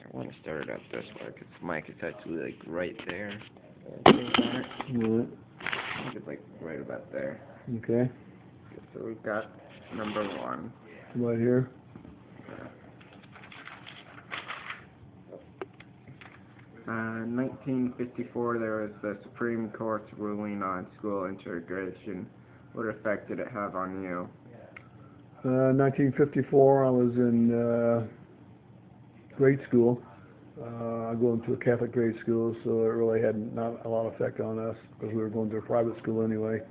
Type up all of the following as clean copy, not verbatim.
I want to start it up this way because the mic is actually like right there. I think it's like right about there. Okay. So we've got number one. Right here. 1954, there was the Supreme Court's ruling on school integration. What effect did it have on you? 1954, I was in grade school. I go into a Catholic grade school, so it really had not a lot of effect on us because we were going to a private school anyway.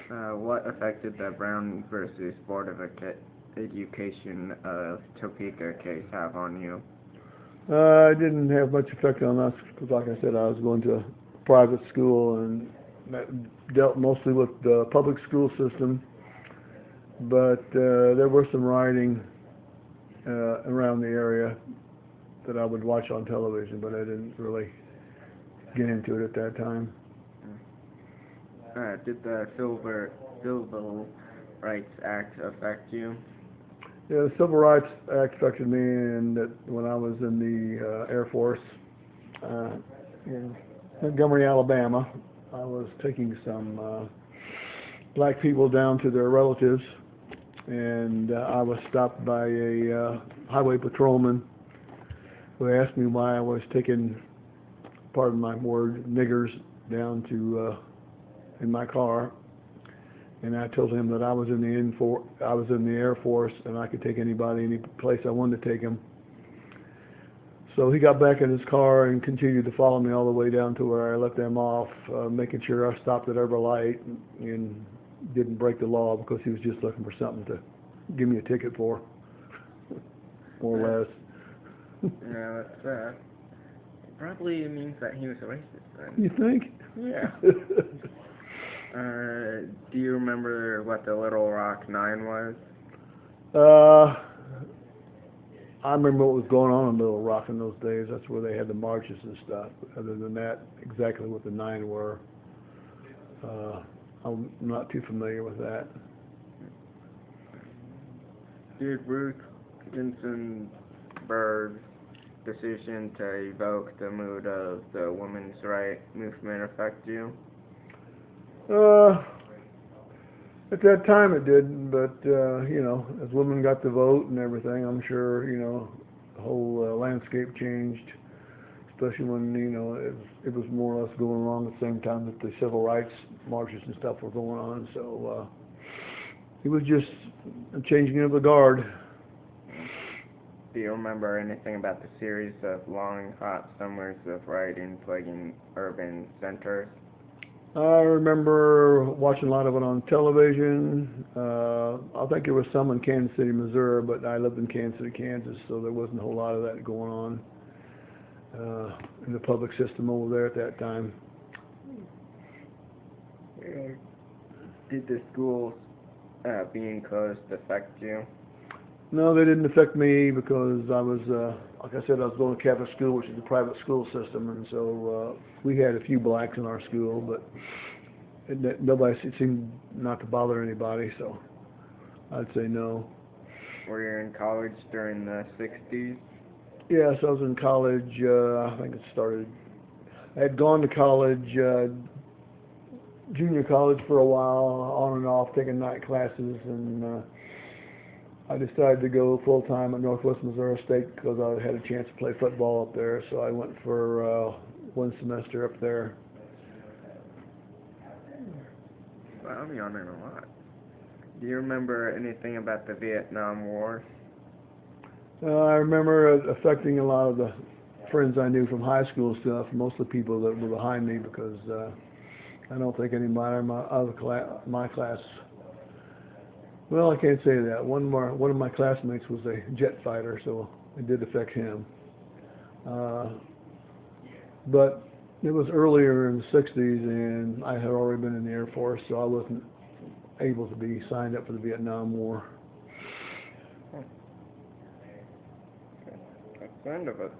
What effect did the Brown versus Board of Education of Topeka case have on you? It didn't have much effect on us because, like I said, I was going to a private school and that dealt mostly with the public school system. But there was some rioting around the area that I would watch on television, but I didn't really get into it at that time. Did the Civil Rights Act affect you? Yeah, the Civil Rights Act affected me, and that when I was in the Air Force in Montgomery, Alabama, I was taking some black people down to their relatives, and I was stopped by a highway patrolman who asked me why I was taking, pardon my word, niggers down to in my car, and I told him that I was in the Air Force and I could take anybody any place I wanted to take him. So he got back in his car and continued to follow me all the way down to where I let them off, making sure I stopped at every light and didn't break the law because he was just looking for something to give me a ticket for, more or less. Yeah, that's probably means that he was a racist then. You think? Yeah. Do you remember what the Little Rock Nine was? I remember what was going on in Little Rock in those days. That's where they had the marches and stuff. But other than that, exactly what the Nine were, I'm not too familiar with that. Did Ruth Ginsburg's decision to evoke the mood of the women's rights movement affect you? At that time it didn't, but you know, as women got the vote and everything, I'm sure, you know, the whole landscape changed, especially when, you know, it was more or less going along at the same time that the civil rights marches and stuff were going on. So it was just a changing of the guard. Do you remember anything about the series of long, hot summers of rioting plaguing urban centers? I remember watching a lot of it on television. I think there was some in Kansas City, Missouri, but I lived in Kansas City, Kansas, so there wasn't a whole lot of that going on in the public system over there at that time. Did the schools being closed affect you? No, they didn't affect me because I was, like I said, I was going to Catholic school, which is a private school system, and so we had a few blacks in our school, but it seemed not to bother anybody, so I'd say no. Were you in college during the 60s? Yes, I was in college. I think it started. I had gone to college, junior college for a while, on and off, taking night classes, and I decided to go full-time at Northwest Missouri State because I had a chance to play football up there, so I went for one semester up there. Well, I'm yawning a lot. Do you remember anything about the Vietnam War? I remember it affecting a lot of the friends I knew from high school stuff, mostly people that were behind me because I don't think anybody in my class. Well, I can't say that. One of my classmates was a jet fighter, so it did affect him. But it was earlier in the 60s, and I had already been in the Air Force, so I wasn't able to be signed up for the Vietnam War. That's the end of it.